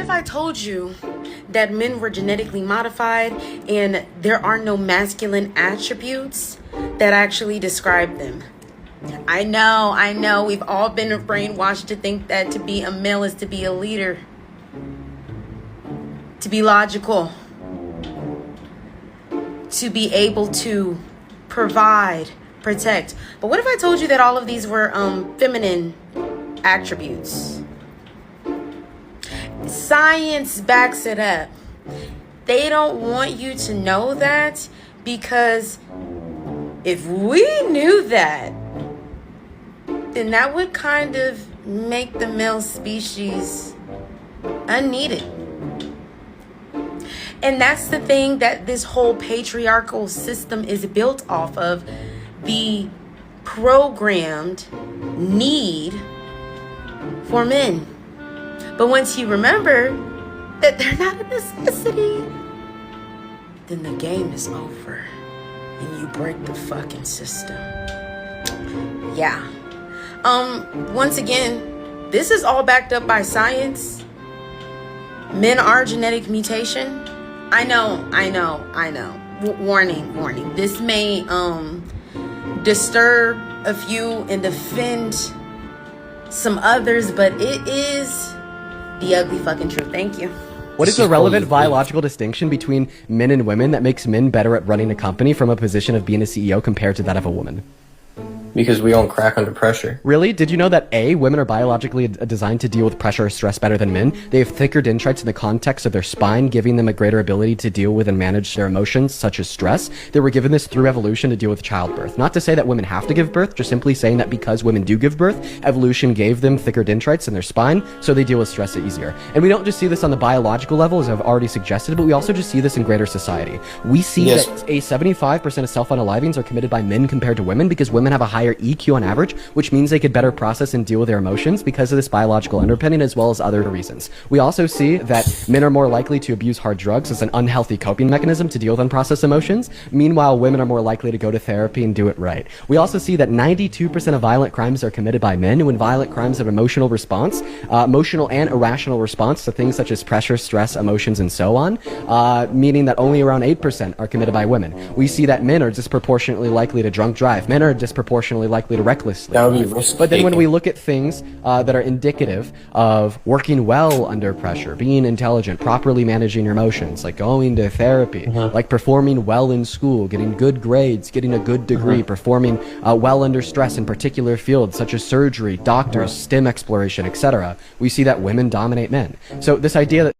if I told you that men were genetically modified and there are no masculine attributes that actually describe them? I know, we've all been brainwashed to think that to be a male is to be a leader, to be logical, to be able to provide, protect. But what if I told you that all of these were feminine attributes? Science backs it up. They don't want you to know that, because if we knew that, then that would kind of make the male species unneeded. And that's the thing that this whole patriarchal system is built off of, the programmed need for men. But once you remember that they're not a necessity, then the game is over and you break the fucking system. Yeah. Once again, this is all backed up by science. Men are genetic mutation. I know. Warning. This may disturb a few and offend some others, but it is the ugly fucking truth. Thank you. What is the relevant biological distinction between men and women that makes men better at running a company from a position of being a CEO compared to that of a woman? Because we don't crack under pressure. Really? Did you know that A, women are biologically designed to deal with pressure or stress better than men? They have thicker dendrites in the context of their spine, giving them a greater ability to deal with and manage their emotions, such as stress. They were given this through evolution to deal with childbirth. Not to say that women have to give birth, just simply saying that because women do give birth, evolution gave them thicker dendrites in their spine, so they deal with stress easier. And we don't just see this on the biological level, as I've already suggested, but we also just see this in greater society. We see that a 75% of self-unalivings are committed by men compared to women, because women have a higher EQ on average, which means they could better process and deal with their emotions because of this biological underpinning, as well as other reasons. We also see that men are more likely to abuse hard drugs as an unhealthy coping mechanism to deal with unprocessed emotions. Meanwhile, women are more likely to go to therapy and do it right. We also see that 92% of violent crimes are committed by men, when violent crimes are emotional response, emotional and irrational response to things such as pressure, stress, emotions, and so on, meaning that only around 8% are committed by women. We see that men are disproportionately likely to drunk drive. Men are disproportionately likely to recklessly. That would be risk But then when we look at things that are indicative of working well under pressure, being intelligent, properly managing your emotions, like going to therapy, like performing well in school, getting good grades, getting a good degree, performing well under stress in particular fields such as surgery, doctors, STEM exploration, etc., we see that women dominate men. So this idea that